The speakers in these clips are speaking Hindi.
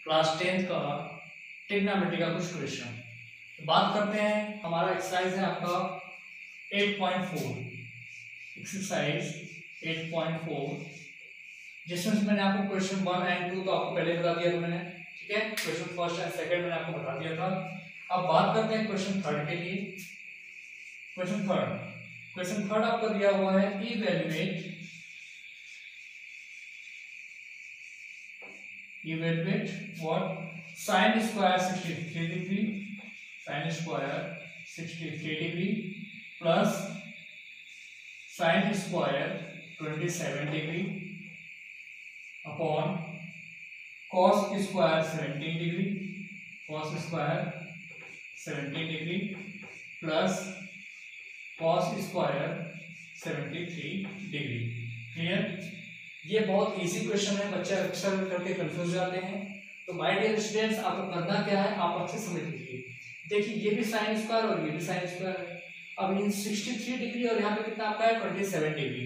क्लास 10th का ट्रिग्नोमेट्री का कुछ क्वेश्चन। तो बात करते हैं, हमारा एक्सरसाइज है आपका 8.4, एक्सरसाइज 8.4, जिसमें मैंने आपको क्वेश्चन 1 एंड 2 तो आपको पहले बता दिया था मैंने, ठीक है। क्वेश्चन फर्स्ट एंड सेकंड मैंने आपको बता दिया था। अब बात करते हैं क्वेश्चन थर्ड के लिए। क्वेश्चन थर्ड आपको दिया हुआ है, evaluate what sin square 63 degree, sin square 63 degree plus sin square 27 degree upon cos square 17 degree, cos square 17 degree plus cos square 73 degree. Clear? ये बहुत इजी क्वेश्चन है, बच्चे अक्सर करके कंफ्यूज जाते हैं। तो माय डियर स्टूडेंट्स, आपको करना क्या है, आप अच्छे समझ लीजिए। देखिए ये भी sin स्क्वायर और ये भी sin स्क्वायर है। अब इन 63 डिग्री और यहाँ पे कितना आपका है 27 डिग्री,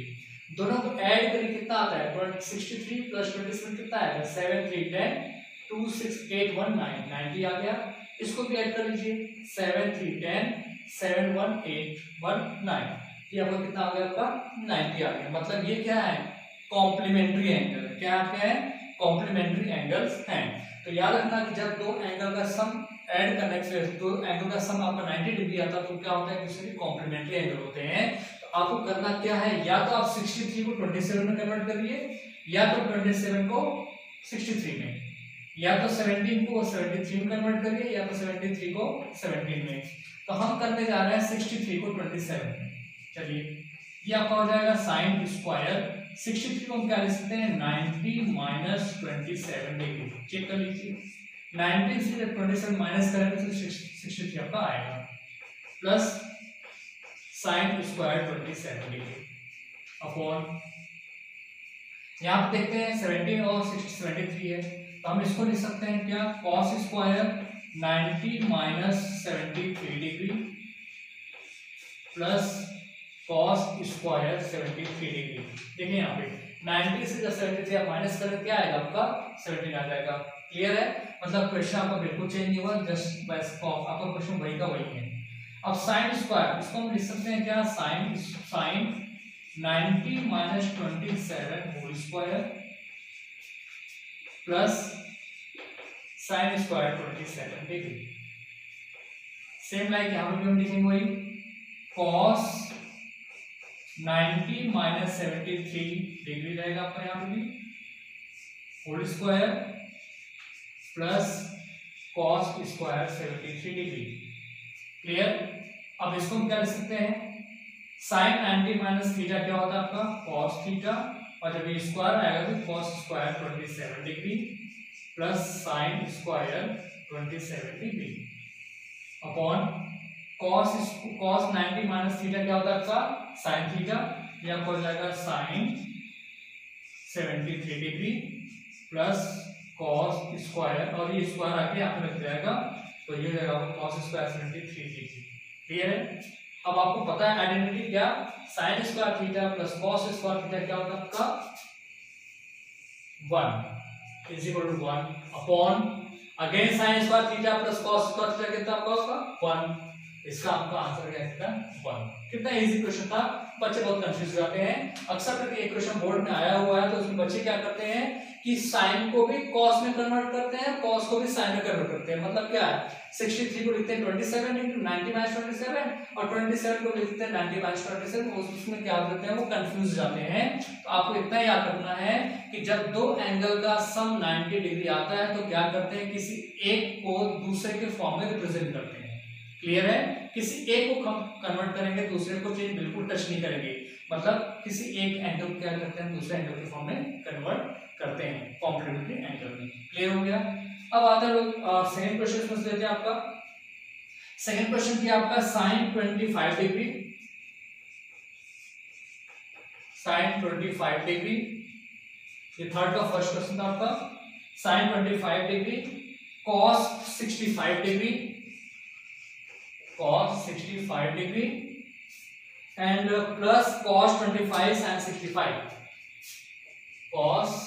दोनों को ऐड करके कितना आता है 63 प्लस 27 कितना आएगा 7 3 10 2 6 8 1 9 90 आ गया। इसको भी ऐड कर लीजिए 7 3 10 7 1 8 1 9, ये आपका कितना आ गया आपका 90 आ गया। मतलब ये क्या है, कॉम्प्लीमेंट्री एंगल। क्या है, कॉम्प्लीमेंट्री एंगल्स हैं। तो याद रखना कि जब दो एंगल का सम ऐड करने से दो एंगल का सम आपका 90 डिग्री आता है तो क्या होता है, एक दूसरे के कॉम्प्लीमेंट्री एंगल होते हैं। तो आपको करना क्या है, या तो आप 63 को 27 में कन्वर्ट करिए, या तो 27 को 63 में, या तो 17 को 73 में कन्वर्ट करिए, या तो 73 को 17 में। तो हम करने जा रहे हैं 63 को 27 में। चलिए ये आपका हो जाएगा sin स्क्वायर 63 को हम क्या लिख सकते हैं 90 माइनस 27 डिग्री। चेक कर लीजिए, 90 से जब 27 माइनस करेंगे तो 63 आपका आएगा, plus sin square 27 degree upon, यहाँ पे देखते हैं 17 और 73 है तो हम इसको लिख सकते हैं क्या, cos square 90 minus 73 degree plus cos square 73 degree. देखिए यहाँ पे 90 से जब 73 आप माइनस करें क्या आएगा आपका 17 आ जाएगा। क्लियर है? मतलब क्वेश्चन आपका बिल्कुल चेंज नहीं हुआ, जस्ट बस आपका क्वेश्चन वही का वही है। अब sin स्क्वायर, इसको हम लिख सकते हैं क्या, sin 90 minus 27 whole square plus sin square 27 degree. Same like यहाँ पर भी हम लिखेंगे वही, cos 90 माइनस 73 डिग्री रहेगा आपका यहाँ पे भी, whole square plus cos square 73 degree. Clear? अब इसको हम क्या लिख सकते हैं, sin 90 माइनस थीटा क्या होता है आपका cos थीटा, और जब ये स्क्वायर आएगा तो cos square 27 degree plus sin square 27 degree upon cos 90 minus theta क्या होता है आपका sin थीटा, ये आपको हो जाएगा sin 73 degree plus cos square, और ये स्क्वायर आके यहाँ पे लग जाएगा तो ये हो जाएगा cos स्क्वायर 73 डिग्री। क्लियर है? अब आपको पता है आइडेंटिटी क्या, sin square theta plus cos square theta क्या होता है आपका 1 is equal to 1 upon again sin square theta plus cos square theta कितना आपका होगा 1। इसका आपका आंसर क्या है 1। कितना इजी क्वेश्चन था, बच्चे बहुत कंफ्यूज हो जाते हैं। अक्सर करके एक क्वेश्चन बोर्ड में आया हुआ है तो उसमें बच्चे क्या करते हैं कि साइन को भी cos में कन्वर्ट करते हैं, cos को भी साइन में कन्वर्ट करते हैं। मतलब क्या है, 63 को लिखते हैं 27 into 90 minus 27 और 27 को लिखते हैं 90 minus 27। उसमें क्या करते हैं, वो कंफ्यूज जाते हैं। तो आपको इतना याद रखना है कि जब दो एंगल का सम 90 डिग्री आता है तो क्या करते हैं, किसी एक को दूसरे के फॉर्म में रिप्रेजेंट करते हैं। क्लियर है? किसी एक को कन्वर्ट करेंगे, दूसरे को चेंज बिल्कुल टच नहीं करेंगे। मतलब किसी एक एंगल को क्या करते हैं, दूसरे एंगल के फॉर्म में कन्वर्ट करते हैं, कॉम्प्लीमेंट्री एंगल में। क्लियर हो गया? अब आता है सेकंड क्वेश्चन समझ लेते हैं। आपका सेकंड क्वेश्चन किया आपका sin 25 डिग्री, sin 25 डिग्री, ये थर्ड का फर्स्ट क्वेश्चन था आपका। sin 25 degree cos 65 degree, cos 65 degree and plus cos 25 sin 65, cos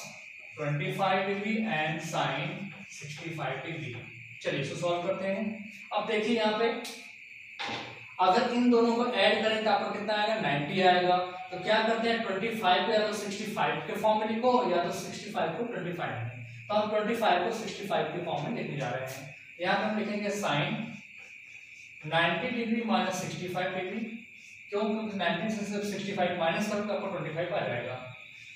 25 degree and sine 65 degree. चलिए इसको सॉल्व करते हैं। अब देखिए यहाँ पे अगर इन दोनों को ऐड करें तो आपको कितना आएगा 90 आएगा। तो क्या करते हैं 25 को या तो 65 के फॉर्म में लिखो या तो 65 को 25 में। तो हम 25 को 65 के फॉर्म में लिखने जा रहे हैं। यहाँ पे हम लिखेंगे साइन 90 डिग्री माइनस 65 डिग्री। क्यों? क्योंकि 90 से सिर्फ 65 माइनस करो तो आपको 25 आ जाएगा।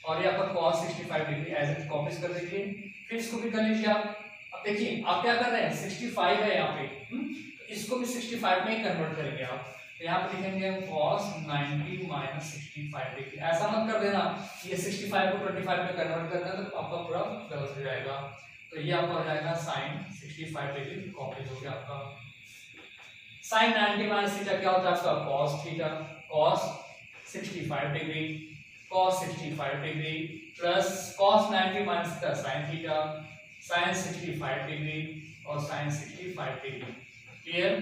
और ये आपका cos 65 degree as it copy कर दीजिए। फिर इसको भी कर लीजिए आप। अब देखिए आप क्या कर रहे हैं 65 है यहाँ पे, तो इसको भी 65 में ही कन्वर्ट करेंगे आप। तो यहाँ पे लिखेंगे cos 90 माइनस 65 डिग्री। ऐसा मत कर देना ये 65 को 25 में कन्वर्ट करना है तो आपका पूरा गलत हो जाएगा। तो ये आपका हो जाएगा sin 65 डिग्री कॉपी हो गया आपका। sin 90 माइनस थीटा क्या होता है आपका cos theta, cos 65 degree, cos 65 degree plus cos 90 minus theta sin theta, sin 65 degree और sin 65 डिग्री। क्लियर?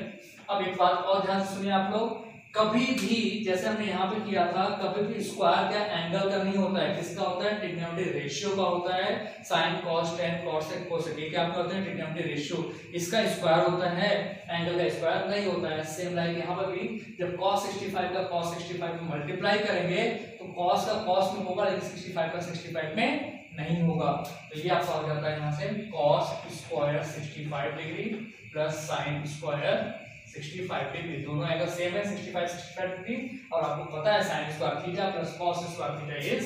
अब एक बात और ध्यान से सुनिए आप लोग, कभी भी जैसे हमने यहाँ पे किया था कभी भी स्क्वायर का एंगल का नहीं होता है। किसका होता है? ट्रिग्नोमेट्री रेशियो का होता है। sin cos tan cos sec cos sec ये क्या आपका होता है? Trigonometry ratio. इसका स्क्वायर होता है, एंगल का स्क्वायर नहीं होता है। सेम लाइक यहाँ पर भी जब cos 65 का cos 65 में मल्टीप्लाई करेंगे तो cos का cos में होगा लेकिन 65 का 65 में नहीं होगा। तो ये आपका हो जाता है यहाँ से cos square 65 degree plus sin square 65 degree. दोनों एंगल सेम है 65 डिग्री और आपको पता है sin square theta plus cos square theta is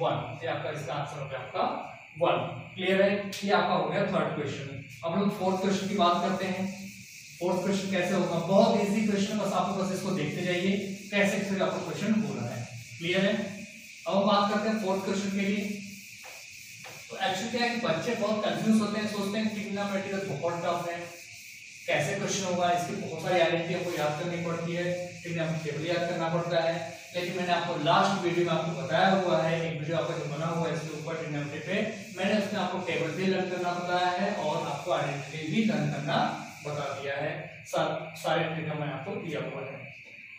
1। ये आपका इसका आंसर हो गया आपका 1। क्लियर है? ये आपका हो गया थर्ड क्वेश्चन। अब हम फोर्थ क्वेश्चन की बात करते हैं। फोर्थ क्वेश्चन कैसे होगा? बहुत इजी क्वेश्चन, बस आप बस इसको देखते जाइए कैसे कैसे आपका क्वेश्चन हो रहा है। क्लियर है? अब हम बात करते हैं फोर्थ क्वेश्चन के लिए। तो एक्चुअली क्या है कि बच्चे बहुत कंफ्यूज होते हैं, सोचते हैं ट्रिग्नोमेट्री तो बहुत टफ है, कैसे क्वेश्चन होगा, इसकी बहुत सारी आइडेंटिटी आपको याद करनी पड़ती है, ट्रिग्नोमेट्री टेबल याद करना पड़ता है। लेकिन मैंने आपको लास्ट वीडियो में आपको बताया हुआ है, एक वीडियो आपका जो बना हुआ है इसके ऊपर ट्रिग्नोमेट्री पे, मैंने उसमें आपको टेबल भी लर्न करना बताया है और आपको आइडेंटिटी भी लर्न करना बता दिया है। सारे ट्रिग्नोमेट्री मैंने आपको दिया हुआ है।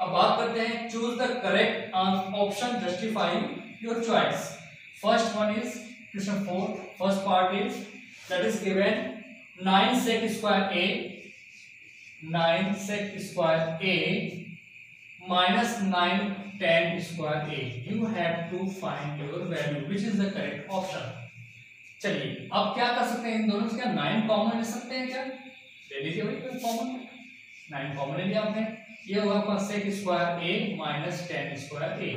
अब बात करते हैं choose the correct option justifying your choice. First one is question 4, first part is that is given 9 sec square a 9 sec square a minus 9 tan square a. You have to find your value which is the correct option. चलिए अब क्या कर सकते हैं, इन दोनों से क्या 9 कॉमन ले सकते हैं? क्या ले लीजिए भाई, कोई कॉमन 9 कॉमन ले लिया आपने। ये होगा आपका sec square a minus tan square a।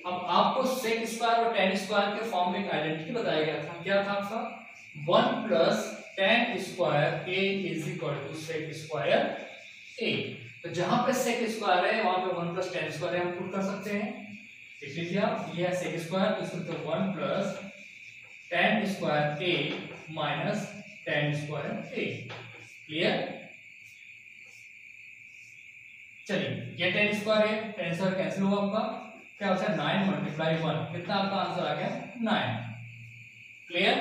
अब आपको sec square और tan square के फॉर्म में एक आइडेंटिटी बताया गया था, क्या था आपका 1 plus tan square a is equal to sec square a। तो जहां पे sec square है वहां पे 1 plus tan square हम पुट कर सकते हैं। देख लीजिए आप, ये है sec square तो इसको 1 plus tan square a minus tan square a। Clear? चलिए ये tan square है, tan square कैंसिल होगा आपका, क्या होता है 9 multiply 1, कितना आपका आंसर आ गया 9। क्लियर?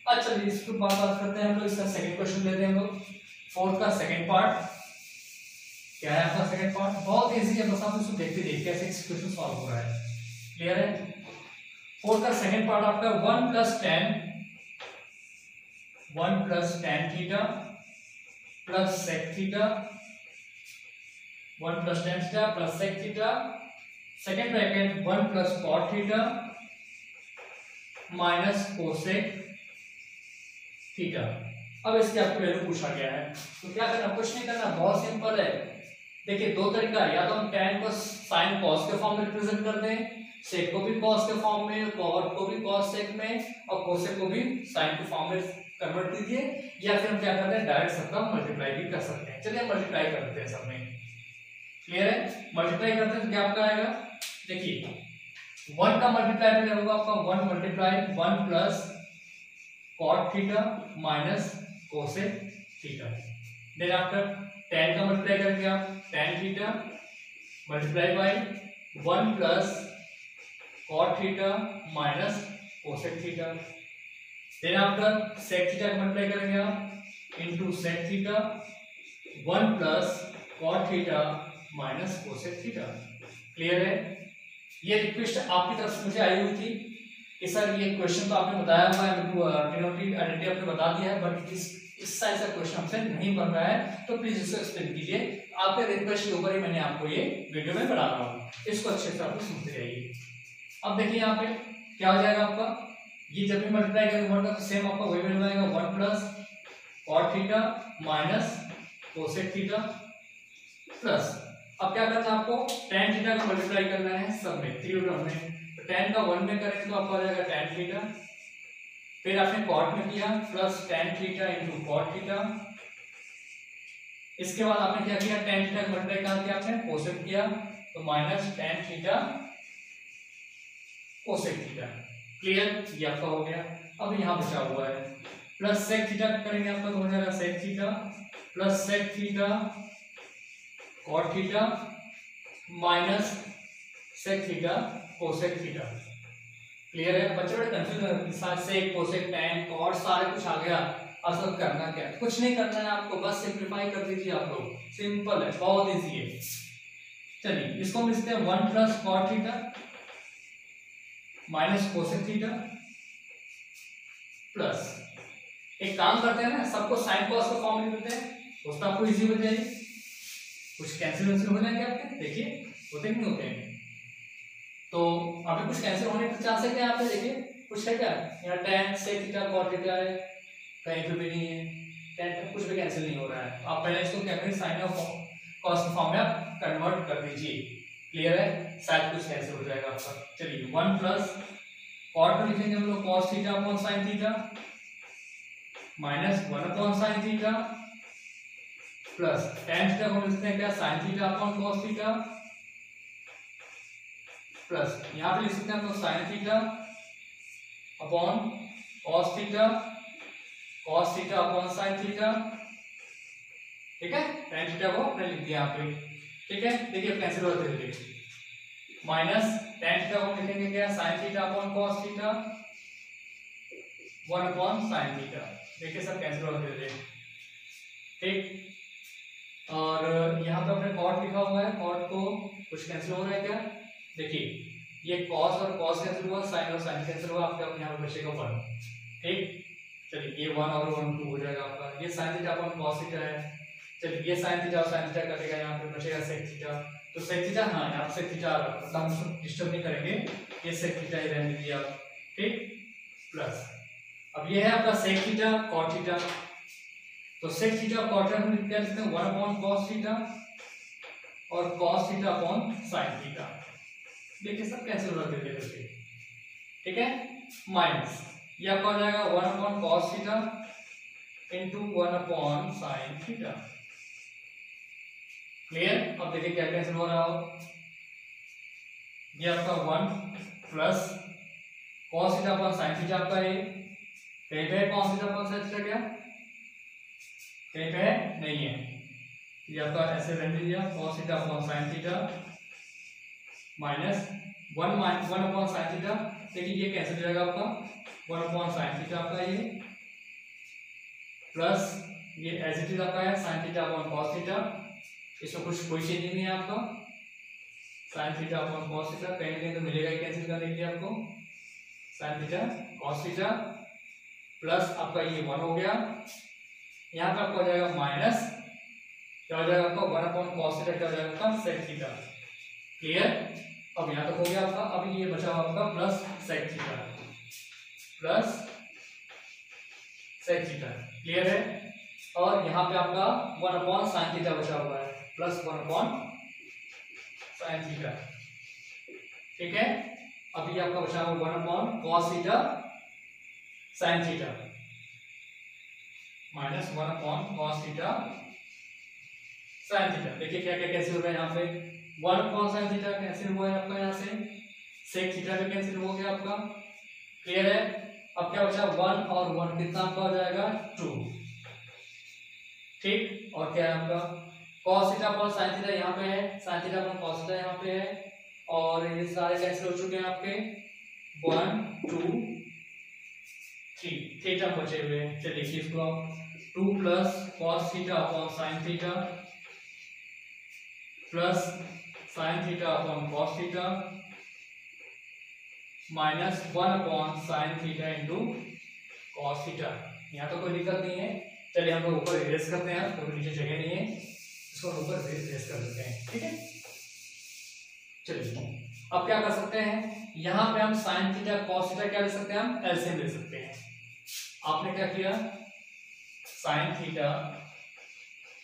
अच्छा इसके बाद बात करते हैं हम लोग इसका सेकंड क्वेश्चन लेते हैं हम लोग। फोर्थ का सेकंड पार्ट क्या है आपका? सेकंड पार्ट बहुत इजी है, बस आप इसको देखते देखते कैसे क्वेश्चन सॉल्व हो रहा है। क्लियर है? फोर्थ का सेकंड पार्ट आपका 1 plus tan theta plus sec theta, 1 plus tan theta plus sec theta, second bracket 1 plus cot theta minus cosec theta. अब इसकी आपको वैल्यू पूछा गया है तो क्या करना, कुछ नहीं करना, बहुत सिंपल है। देखिए दो तरीका, या तो हम tan को sin cos के फॉर्म में रिप्रेजेंट कर दें, sec को भी cos के फॉर्म में, cot को भी cos sec में और cosec को भी sin के फॉर्म में कन्वर्ट कीजिए, या फिर हम क्या करते हैं डायरेक्ट सबका मल्टीप्लाई भी कर सकते हैं। चलिए मल्टीप्लाई कर देते हैं सब में। क्लियर है? मल्टीप्लाई करते हैं तो क्या आपका आएगा, देखिए 1 का मल्टीप्लाई में होगा आपका 1 multiply 1 plus cot theta minus cosec theta. Then after tan का मल्टीप्लाई करेंगे आप tan theta multiply by 1 plus cot theta minus cosec theta. Then after sec theta का मल्टीप्लाई करेंगे आप into sec theta 1 plus cot theta minus cosec theta. Clear है? ये रिक्वेस्ट आपकी तरफ से मुझे आई हुई थी कि सर ये क्वेश्चन तो आपने बताया हुआ है, ट्रिग्नोमेट्रिक आइडेंटिटी आपने बता दिया है, बट इस साइज का क्वेश्चन हमसे नहीं बन रहा है, तो प्लीज इसको एक्सप्लेन कीजिए। आपके रिक्वेस्ट के ऊपर ही मैंने आपको ये वीडियो में बता रहा हूँ, इसको अच्छे से आप सुनते रहिए। अब देखिए यहाँ पे क्या हो जाएगा आपका, ये जब भी मल्टीप्लाई करेंगे 1 का तो सेम आपका वही वैल्यू आएगा 1 plus cot theta minus cosec theta plus, अब क्या करना है आपको tan थीटा का मल्टीप्लाई करना है सब में 3 टर्म में, तो tan का 1 में करेंगे तो आपका आ जाएगा tan थीटा, फिर आपने cot में किया plus tan theta into cot theta, इसके बाद आपने क्या किया tan थीटा का मल्टीप्लाई कहाँ किया आपने कोसेक किया, तो minus tan theta cosec theta. Clear, ये आपका हो गया। अब यहाँ बचा हुआ है प्लस सेक थीटा करेंगे आपका तो हो जाएगा sec theta plus sec theta cot theta minus sec theta cosec theta. Clear है बच्चे, बड़े confusion sec cosec tan cot सारे कुछ आ गया, अब सब करना क्या, कुछ नहीं करना है आपको, बस सिंप्लीफाई कर दीजिए आप लोग, सिंपल है, बहुत इजी है। चलिए इसको हम लिखते हैं 1 plus cot theta minus cosec theta plus, एक काम करते हैं ना, सबको साइन कॉस का फॉर्म लिख देते हैं, उसका आपको इजी हो जाएगी, कुछ कैंसिल हो जाएंगे आपके, देखिए होते नहीं होते हैं, तो अभी कुछ कैंसिल होने का चांस है क्या यहाँ पे, देखिए कुछ है क्या, यहाँ tan sec theta cot theta है, कहीं पे भी नहीं है, tan कुछ भी कैंसिल नहीं हो रहा है, आप पहले इसको क्या करें साइन ऑफ कॉस के फॉर्म में आप कन्वर्ट कर दीजिए। क्लियर है, शायद कुछ कैंसिल हो जाएगा आपका। चलिए 1 प्लस cot में लिखेंगे हम लोग cos theta upon sin theta minus 1 upon sin theta plus tan theta को लिखते हैं क्या sin theta upon cos theta plus यहाँ पे लिख सकते हैं हम लोग sin theta upon cos theta upon sin theta, ठीक है, tan थीटा को हमने लिख दिया यहाँ पे, ठीक है। देखिए कैंसिल होते हैं, माइनस tan थीटा को लिखेंगे क्या sin theta upon cos theta 1 upon sin theta, देखिए सब कैंसिल होते हैं, ठीक। और यहाँ पे अपने cot लिखा हुआ है, cot को कुछ कैंसिल हो रहा है क्या, देखिए ये cos और cos कैंसिल हुआ, sin और sin कैंसिल हुआ, आपका यहाँ पे बचेगा 1, ठीक। चलिए ये 1 और 1 2 हो जाएगा आपका, ये sin theta upon cos theta है, चलिए ये sin थीटा और sin थीटा कटेगा, यहाँ पे बचेगा sec थीटा, तो sec थीटा, हाँ यहाँ पे sec थीटा आ रहा है, मतलब हम इसको डिस्टर्ब नहीं करेंगे, ये sec थीटा ही रहने दीजिए आप, ठीक। प्लस अब ये है आपका sec थीटा cot थीटा, तो sec थीटा और cot थीटा हम क्या लिखते हैं 1 अपॉन cos थीटा और cos theta upon sin theta, देखिए सब कैंसिल हो जाते हैं, ठीक है। माइनस ये आपका हो जाएगा 1 upon cos theta into 1 upon sin theta. Clear, अब देखिए क्या कैंसिल हो रहा हो, ये आपका 1 plus cos theta upon sin theta आपका है, कहीं पे है cos theta upon sin theta क्या, कहीं पे है नहीं है, ये आपका ऐसे रहने दीजिए cos theta upon sin theta minus 1 upon sin theta, देखिए ये कैंसिल हो जाएगा आपका 1 अपॉन sin थीटा आपका ये, प्लस ये एज इट इज आपका है sin theta upon cos theta, इसमें कुछ कोई चेंज नहीं है आपका, sin theta upon cos theta कहीं ना कहीं तो मिलेगा ही कैंसिल करने के लिए आपको, sin theta cos theta plus आपका ये 1 हो गया, यहाँ पे आपका हो जाएगा माइनस क्या हो जाएगा आपका 1 अपॉन cos थीटा क्या हो जाएगा आपका sec थीटा। क्लियर, अब यहाँ तक हो गया आपका, अभी ये बचा हुआ आपका plus sec theta plus sec theta. Clear है, और यहाँ पे आपका 1 अपॉन sin थीटा बचा हुआ है प्लस 1 अपॉन sin थीटा, ठीक है। अभी आपका बचा हुआ 1 upon cos theta sin theta minus 1 upon cos theta sin theta, देखिए क्या क्या कैंसिल हो रहा है, यहाँ पे 1 अपॉन sin थीटा कैंसिल हुआ है आपका, यहाँ से sec थीटा भी कैंसिल हो गया आपका। क्लियर है, अब क्या बचा 1 और 1 कितना आपका हो जाएगा 2, ठीक। और क्या है आपका cos theta upon sin theta यहाँ पे है, sin theta upon cos theta यहाँ पे है, और ये सारे कैंसिल हो चुके हैं आपके 1 2 3 थीटा बचे हुए हैं। चलिए लिखिए इसको आप 2 plus cos theta upon sin theta plus sin theta upon cos theta minus 1/sin theta into cos theta. यहाँ तो कोई दिक्कत नहीं है। चलिए हम लोग ऊपर इरेज करते हैं, क्योंकि नीचे जगह नहीं है, इसको ऊपर इरेज कर देते हैं। ठीक है, चलिए अब क्या कर सकते हैं, यहाँ पे हम साइन थीटा कॉस थीटा क्या ले सकते हैं, हम एलसीएम ले सकते हैं। आपने क्या किया, साइन थीटा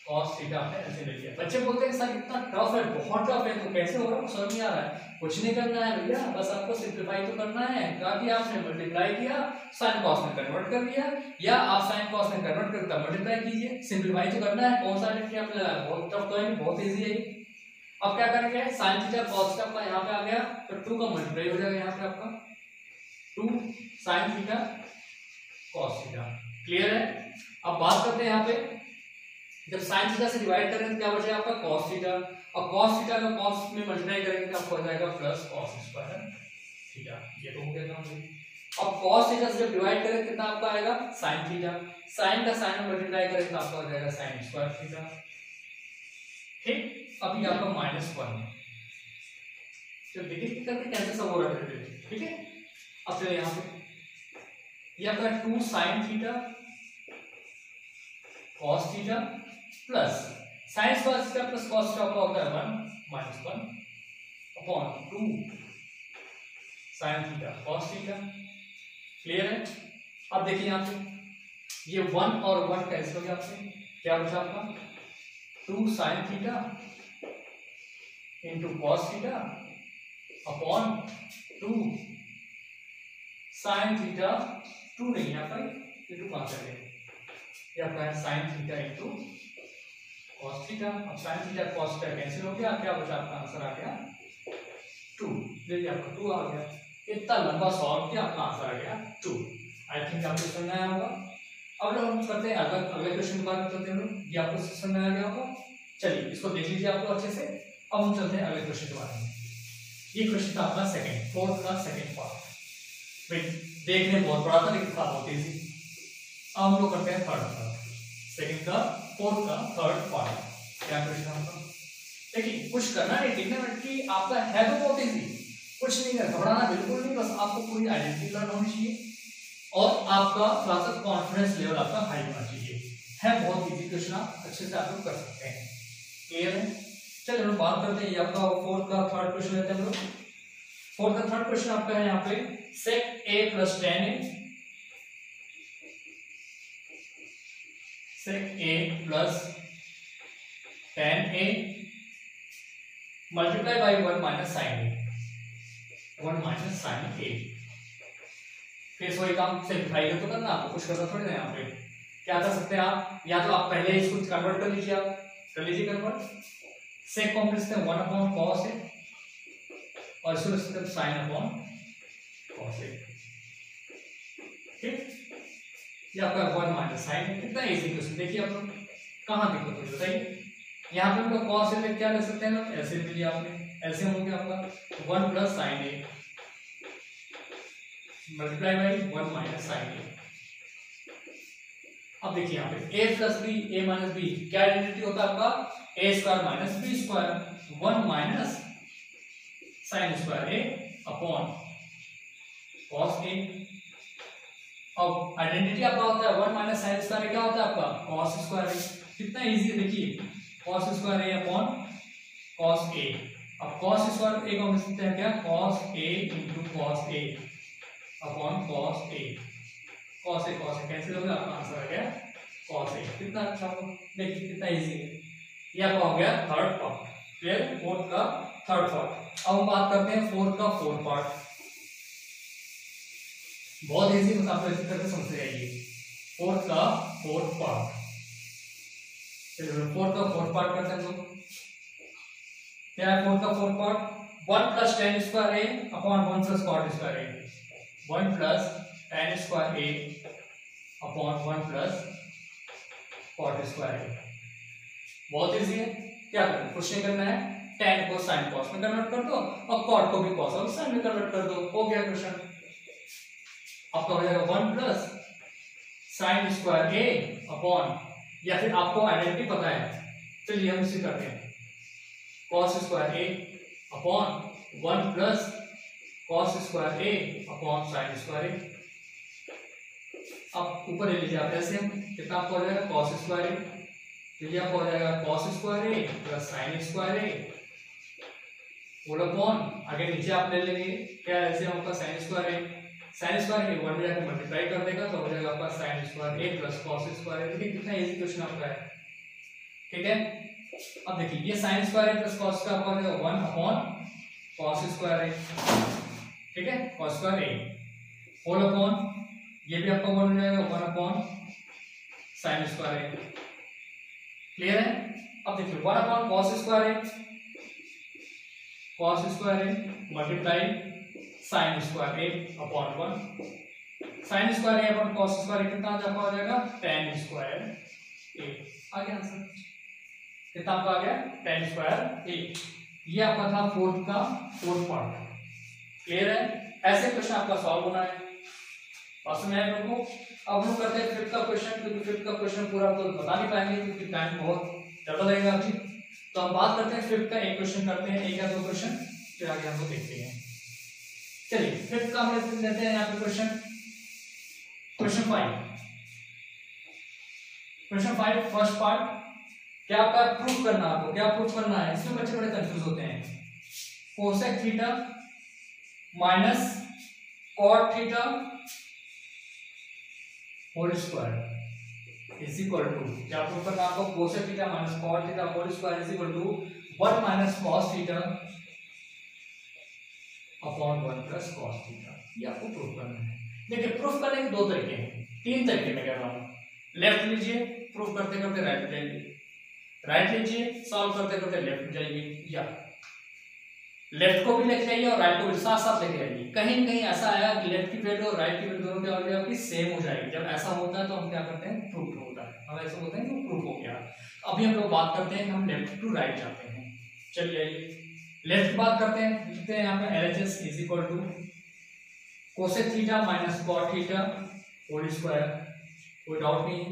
कॉस थीटा आपने एलसीएम ले लिया। बच्चे बोलते हैं सर इतना टफ है, बहुत टफ है, तो कैसे हो रहा है, समझ नहीं आ रहा है। कुछ नहीं करना है भैया, बस आपको सिंप्लीफाई तो करना है। कहा कि आपने मल्टीप्लाई किया, साइन कॉस में कन्वर्ट कर दिया, या आप साइन कॉस में कन्वर्ट कर मल्टीप्लाई कीजिए, सिंप्लीफाई तो करना है। कौन सा आइडेंटिटी आपने लगाया, बहुत टफ तो है, बहुत इजी है। अब क्या करेंगे, साइन थीटा कॉस थीटा आपका यहाँ पे आ गया, तो 2 का मल्टीप्लाई हो जाएगा यहाँ पे आपका 2 sign theta cos theta. Clear है। अब बात करते हैं यहाँ पे, जब साइन थीटा से डिवाइड करेंगे क्या बचेगा आपका कॉस थीटा, और कॉस थीटा का कॉस में मल्टीप्लाई करेंगे तो आपको हो जाएगा प्लस कॉस स्क्वायर थीटा। ये तो हो गया काम। अब कॉस थीटा से जब डिवाइड करेंगे कितना आपका आएगा साइन थीटा, साइन का साइन में मल्टीप्लाई करेंगे तो आपका हो जाएगा साइन स्क्वायर थीटा। ठीक, अभी आपका -1 तो देखिए करके कैसे सब हो रहा है। ठीक है, अब चलिए यहाँ पे ये आपका 2 sign theta cos theta plus sign square theta plus cos theta का होता है 1 -1 upon 2 sign theta cos theta. Clear है। अब देखिए यहाँ पे ये 1 और 1 कैंसिल हो गया, आपसे क्या बचा आपका 2 sign theta into cos theta upon 2 sine theta 2 नहीं यहाँ पर इंटू कहाँ करेंगे, ये आपका है sine theta into cos theta. अब sine theta cos theta cancel हो गया, क्या बचा आपका आंसर आ गया 2। देखिए आपका 2 आ गया। इतना लंबा सॉल्व किया, आपका आंसर आ गया 2। आई थिंक आपको समझ में आया होगा। अब लोग हम करते हैं अगले क्वेश्चन की बात करते हैं, ये आपको समझ में आ गया होगा। चलिए इसको देख लीजिए आप लोग अच्छे से। अब हम चलते हैं अगले क्वेश्चन के बारे में। ये क्वेश्चन था अपना फोर्थ का सेकंड पार्ट। देखने में बहुत बड़ा था लेकिन था बहुत इजी। अब हम लोग करते हैं थर्ड पार्ट, सेकंड का फोर्थ का थर्ड पार्ट। क्या क्वेश्चन आपका, देखिए कुछ करना नहीं, टिग्नोमेट्री आपका है तो बहुत इजी, कुछ नहीं है, घबराना बिल्कुल नहीं, बस आपको पूरी आइडेंटिटी लर्न होनी चाहिए और आपका थोड़ा सा कॉन्फिडेंस लेवल आपका हाई होना चाहिए। है बहुत इजी क्वेश्चन, आप अच्छे से आप लोग कर सकते हैं। क्लियर है। चलिए हम बात करते हैं, ये आपका फोर्थ का थर्ड क्वेश्चन लेते हैं हम लोग। फोर्थ का थर्ड क्वेश्चन आपका है यहाँ पे sec a plus tan a, sec a plus tan a multiply by 1 minus sin a, 1 minus sin a। फिर वही काम सिंप्लीफाई तो करना, आपको कुछ करना थोड़ी ना। यहाँ पे क्या कर सकते हैं आप, या तो आप पहले इसको कन्वर्ट कर लीजिए, आप कर लीजिए कन्वर्ट। sec को हम लिखते हैं 1 अपॉन cos a और इसको लिखते हैं sin अपॉन cos a। ठीक, ये आपका 1 माइनस sin है। कितना इजी क्वेश्चन, देखिए आप लोग कहाँ दिक्कत हो बताइए। यहाँ पे हम लोग cos a क्या लिख सकते हैं ना, ऐसे ले लिया आपने, ऐसे हो गया आपका 1 plus sin a multiply by 1 minus sin a। अब देखिए यहाँ पे a plus b a minus b क्या आइडेंटिटी होता है आपका a square minus b square 1 minus sine square a upon cos a। अब आइडेंटिटी आपका होता है 1 माइनस साइन स्क्वायर क्या होता है आपका कॉस स्क्वायर a। कितना इजी है देखिए, cos square a upon cos a। अब कॉस स्क्वायर a को हम लिख सकते हैं क्या cos a into cos a upon cos a। Cos a cancel हो गया, आपका आंसर आ गया कॉस a। कितना अच्छा होगा, देखिए कितना इजी है। ये आपका हो गया थर्ड पार्ट। क्लियर, फोर्थ का थर्ड पार्ट। अब हम बात करते हैं फोर्थ का फोर्थ पार्ट। बहुत इजी, बस आप ऐसे करके समझ जाइए। फोर्थ का फोर्थ पार्ट, चलिए फोर्थ का फोर्थ पार्ट करते हैं लोग। क्या है फोर्थ का fourth part, 1 plus tan square a upon 1 plus cot square a, 1 plus tan square a upon 1 plus cot square a। बहुत इजी है, क्या करना कुछ नहीं करना है, tan को sin cos में कन्वर्ट कर दो और cot को भी cos और sin में कन्वर्ट कर दो, हो गया क्वेश्चन। आपका हो जाएगा 1 plus sin square a upon, या फिर आपको आइडेंटिटी पता है, चलिए हम इसे करते हैं cos square a upon 1 plus cos square a upon sin square a. अब ऊपर ले लीजिए आप ऐसे, कितना आपको हो जाएगा cos स्क्वायर ए, तो ये आपको हो जाएगा cos स्क्वायर ए प्लस sin स्क्वायर ए होल अपॉन, आगे नीचे आप ले लेंगे क्या ऐसे आपका sin स्क्वायर ए, sin स्क्वायर ए वन में जाकर मल्टीप्लाई कर देगा तो हो जाएगा आपका sin स्क्वायर ए प्लस cos स्क्वायर ए। देखिए कितना इजी क्वेश्चन आपका है, ठीक है। अब देखिए ये sin स्क्वायर ए प्लस cos का आपका हो जाएगा 1 अपॉन cos स्क्वायर ए, ठीक है, cos स्क्वायर ए होल अपॉन, ये भी आपका 1 हो जाएगा 1 अपॉन sin स्क्वायर ए। क्लियर है। अब देखिए 1 upon cos square A, cos square A multiply sin square a upon 1, sin square a upon cos square ए कितना आपका हो जाएगा tan स्क्वायर ए। आ गया आंसर, कितना आपका आ गया tan स्क्वायर ए। ये आपका था फोर्थ पार्ट। क्लियर है। ऐसे क्वेश्चन आपका सॉल्व होना है, बात समझ आए लोगों को। अब हम करते हैं फिफ्थ का क्वेश्चन, क्योंकि फिफ्थ का क्वेश्चन पूरा तो बता नहीं पाएंगे क्योंकि टाइम बहुत ज्यादा लगेगा अभी। तो हम बात करते हैं फिफ्थ का, एक क्वेश्चन करते हैं, एक या दो क्वेश्चन, फिर आगे हम लोग देखते हैं। चलिए फिफ्थ का हम लेते हैं यहाँ पे क्वेश्चन 5 फर्स्ट पार्ट। क्या आपका प्रूफ करना, आपको क्या प्रूफ करना है, इसमें बच्चे बड़े कंफ्यूज होते हैं। Cosec theta minus cot theta whole square is equal to, क्या प्रूफ करना आपको, cosec theta minus cot theta whole square is equal to 1 minus cos theta upon 1 plus cos theta. ये आपको प्रूफ करना है। देखिए प्रूफ करने के दो तरीके हैं, तीन तरीके में कह रहा हूं। लेफ्ट लीजिए, प्रूफ करते करते राइट जाइए, राइट लीजिए, सॉल्व करते करते लेफ्ट जाइए, या लेफ्ट को भी लेके जाइए और राइट को भी साथ साथ लेके जाइए। कहीं न कहीं ऐसा आया कि लेफ्ट की वैल्यू और राइट की वैल्यू दोनों क्या हो जाएगी आपकी सेम हो जाएगी। जब ऐसा होता है तो हम क्या करते हैं, प्रूफ होता है। हम ऐसा बोलते हैं कि प्रूफ हो गया। अभी हम लोग बात करते हैं कि हम लेफ्ट टू राइट जाते हैं। चलिए लेफ्ट बात करते हैं, लिखते हैं यहाँ पे LHS is equal to cosec theta minus cot theta whole square, कोई डाउट नहीं है,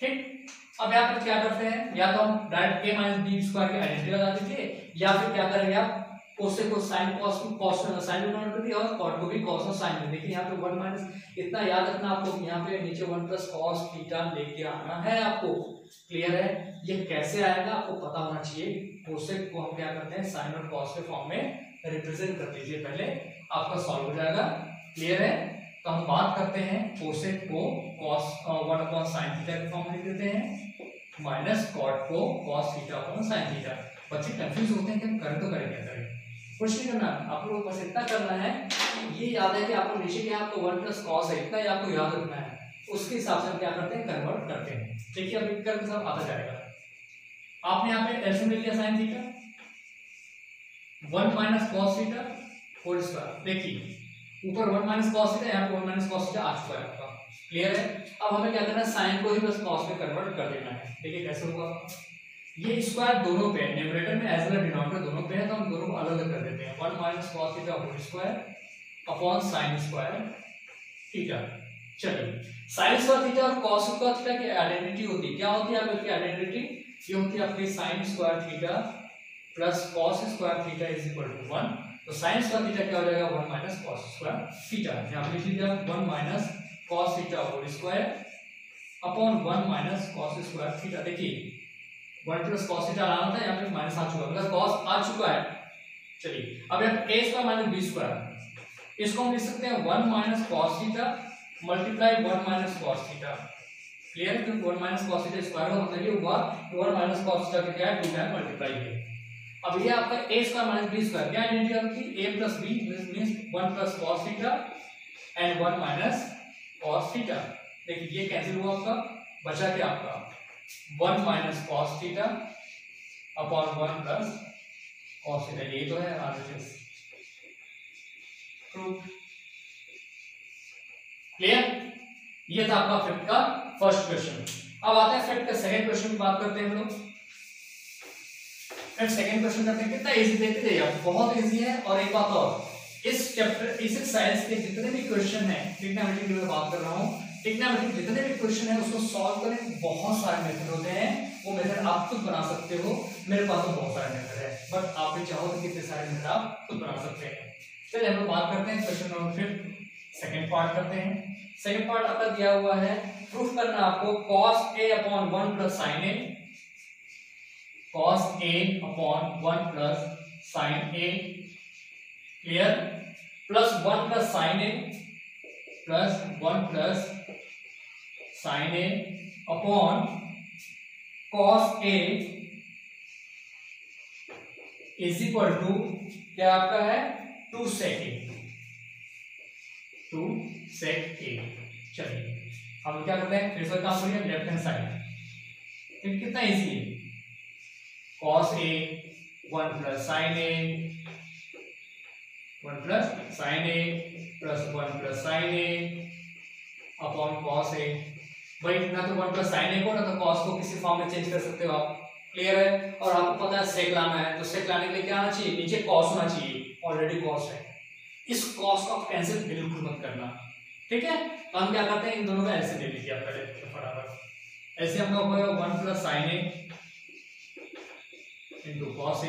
ठीक। अब यहाँ पर क्या करते हैं, या तो हम direct a minus b square की आइडेंटिटी लगा दीजिए, या फिर क्या करेंगे आप कोसेक को साइन कॉस साइन में कर दिया और कॉट को भी कॉस और साइन में। देखिए यहाँ पे 1 माइनस, इतना याद रखना आपको, यहाँ पे नीचे 1 प्लस कॉस थीटा लेके आना है आपको। क्लियर है। ये कैसे आएगा आपको पता होना चाहिए। कोसेक को हम क्या करते हैं, साइन और कॉस के फॉर्म में रिप्रेजेंट कर दीजिए, पहले आपका सॉल्व हो जाएगा। क्लियर है। तो हम बात करते हैं कोसेक को cos 1 अपॉन साइन थीटा के फॉर्म में लिख देते हैं, माइनस कॉट को cos theta upon sine theta. बच्चे कंफ्यूज होते हैं कि हम करें तो करें क्या करें, कुछ नहीं करना, आप लोगों को बस इतना करना है, ये याद है कि आपको नीचे क्या आपको 1 प्लस कॉस है, इतना ही आपको याद रखना है। उसके हिसाब से हम क्या करते हैं, कन्वर्ट करते हैं। देखिए अभी करके सब आता जाएगा। आपने यहाँ पे एल्सियम ले लिया sine theta, 1 minus cos theta whole square. देखिए ऊपर 1 माइनस कॉस थीटा, यहाँ पे 1 माइनस कॉस थीटा आ चुका है आपका। क्लियर है। अब हमें क्या करना है, साइन को ही बस कॉस में कन्वर्ट कर देना है। देखिए कैसे होगा, ये स्क्वायर दोनों पे है, न्यूमरेटर में एज वेल एज डिनोमिनेटर दोनों पे है, तो हम दोनों को अलग अलग कर देते हैं। 1 minus cos theta whole square upon sine square theta. चलिए साइन स्क्वायर थीटा और कॉस स्क्वायर थीटा की आइडेंटिटी होती है, क्या होती है आपकी आइडेंटिटी, ये होती है आपकी sine square theta plus cos square theta is equal to 1। तो साइन स्क्वायर थीटा क्या हो जाएगा, 1 माइनस कॉस स्क्वायर थीटा। यहाँ पे लिख लीजिए 1 minus cos theta whole square upon 1 minus cos square theta. देखिए 1 प्लस कॉस थीटा लाना था, यहाँ पे माइनस आ चुका है, मतलब कॉस आ चुका है। चलिए अब यहाँ पे a square minus b square, इसको हम लिख सकते हैं 1 minus cos theta multiply 1 minus cos theta. Clear है, क्योंकि 1 माइनस कॉस थीटा स्क्वायर का मतलब ये हुआ 1 माइनस कॉस थीटा का क्या है, 2 टाइम मल्टीप्लाई है। अब ये आपका a square minus b square, क्या आइडेंटिटी आपकी, a plus b means 1 plus cos theta and 1 minus cos theta. देखिए ये कैंसिल हुआ आपका, बचा क्या आपका 1 minus cos theta upon 1 plus cos theta. यही तो है आरएचएस प्रूफ। क्लियर। ये था आपका फिफ्थ का फर्स्ट क्वेश्चन। अब आते हैं फिफ्थ का सेकंड क्वेश्चन की बात करते हैं हम लोग। फिर सेकंड क्वेश्चन करते हैं, कितना इजी देखते थे आप, बहुत इजी है। और एक बात और, इस चैप्टर इस साइंस के जितने भी क्वेश्चन हैं, ट्रिग्नोमेट्री की मैं बात कर रहा हूँ, ट्रिग्नोमेट्री जितने भी क्वेश्चन है उसको सॉल्व करने के बहुत सारे मेथड होते हैं, वो मेथड आप खुद बना सकते हो। मेरे पास तो बहुत सारे मेथड है, बट आप भी चाहो तो कितने सारे मेथड आप खुद बना सकते हैं। चलिए हम लोग बात करते हैं क्वेश्चन नंबर 5, सेकंड पार्ट करते हैं। सेकंड पार्ट आपका दिया हुआ है, प्रूफ करना आपको cos a upon 1 plus sin a, cos a upon 1 plus sin a, clear, plus 1 plus sin a plus 1 plus sin a upon cos a is equal to क्या आपका है 2 sec a, 2 sec a। चलिए अब क्या करते हैं, फिर से काम करिए लेफ्ट हैंड साइड, फिर कितना इजी है, cos a 1 plus sin a, 1 plus sin a plus 1 plus sin a upon cos a। भाई ना तो 1 प्लस sin a को ना तो cos को किसी फॉर्म में चेंज कर सकते हो आप, क्लियर है। और आपको पता है sec लाना है, तो sec लाने के लिए क्या आना चाहिए, नीचे cos होना चाहिए, ऑलरेडी cos है। इस cos को आप कैंसिल बिल्कुल मत करना, ठीक है। तो हम क्या करते हैं, इन दोनों का ऐसे ले लीजिए आप पहले फटाफट, ऐसे हम लोग 1 plus sin a into cos a।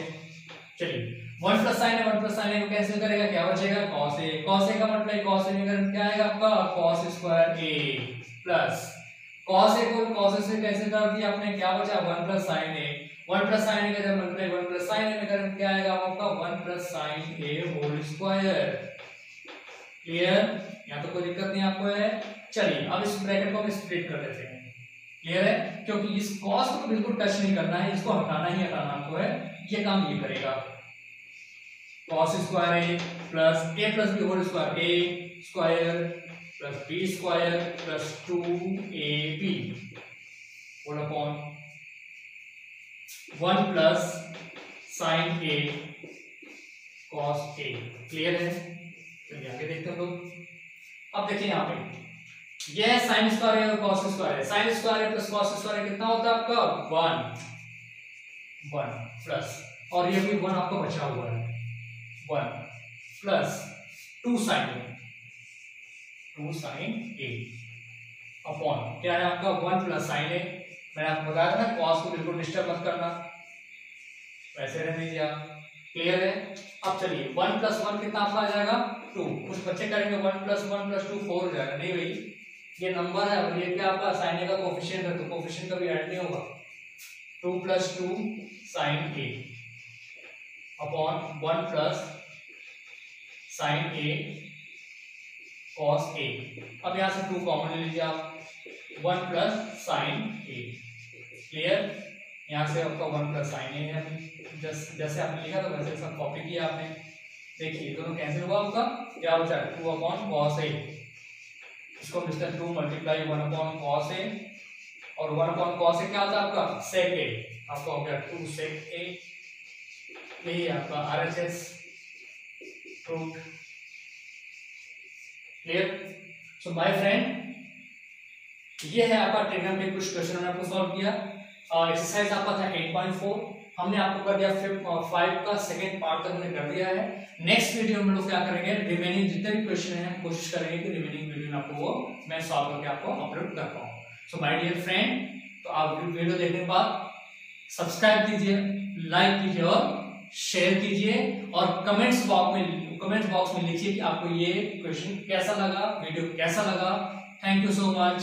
चलिए 1 plus sin a 1 plus sin a को कैंसिल करेगा, क्या बचेगा cos a, cos a का मतलब cos a में क्या आएगा आपका cos square a plus cos a को cos a से कैंसिल कर दिया आपने, क्या बचा 1 plus sin a, 1 plus sin a का जब मतलब 1 प्लस sin a में करें क्या आएगा आपका 1 plus sin a whole square, clear, यहाँ तो कोई दिक्कत नहीं आपको है। चलिए अब इस ब्रैकेट को हम स्प्लिट कर देते हैं, क्लियर है, क्योंकि इस cos को बिल्कुल टच नहीं करना है, इसको हटाना ही हटाना आपको है, ये काम ये करेगा। cos square a plus b whole square a square plus b square plus 2ab whole upon 1 plus sin a cos a, clear है। चलिए आगे देखते हैं लोग। अब देखिए यहाँ पे ये है sin स्क्वायर है और cos स्क्वायर है, sin स्क्वायर है प्लस cos स्क्वायर है कितना होता है आपका 1 प्लस, और ये भी 1 आपको बचा हुआ है 1 प्लस 2 sin a अपॉन क्या है आपका 1 प्लस sin a। मैंने आपको बताया था ना cos को बिल्कुल डिस्टर्ब मत करना, वैसे रहने दीजिए आप, क्लियर है। अब चलिए 1 प्लस 1 कितना आपका आ जाएगा 2, कुछ बच्चे करेंगे 1 प्लस 2 4 हो जाएगा, नहीं भाई ये नंबर है और ये क्या आपका sin a का कोफिशिएंट है, तो कोफिशिएंट कभी ऐड नहीं होगा। 2 plus 2 sin a upon 1 plus sin a cos a। अब यहां से 2 कॉमन ले लीजिए आप, 1 प्लस sin a, क्लियर, यहां से आपका 1 प्लस sin a है, जैसे आपने लिखा था वैसे सब कॉपी किया आपने। देखिए दोनों कैंसिल हुआ आपका, क्या बचा 2 अपॉन cos a, इसको मिलता है 2 मल्टीप्लाई 1 अपॉन cos a, और 1 अपॉन cos a क्या होता है आपका sec a, आपका हो गया 2 sec a, यही आपका RHS proof, clear. So my friend ये है आपका ट्रिग्नोमेट्री, कुछ क्वेश्चन हमने आपको सॉल्व किया। एक्सरसाइज आपका था 8.4, हमने आपको कर दिया 5 का सेकंड पार्ट तक हमने कर दिया है। नेक्स्ट वीडियो में लोग क्या करेंगे, रिमेनिंग जितने भी क्वेश्चन हैं कोशिश करेंगे कि रिमेनिंग वीडियो में आपको वो मैं सॉल्व करके आपको अपलोड कर पाऊँ। सो माय डियर फ्रेंड, तो आप वीडियो देखने के बाद सब्सक्राइब कीजिए, लाइक कीजिए और शेयर कीजिए, और कमेंट्स बॉक्स में लिखिए कि आपको ये क्वेश्चन कैसा लगा, वीडियो कैसा लगा। Thank you so much.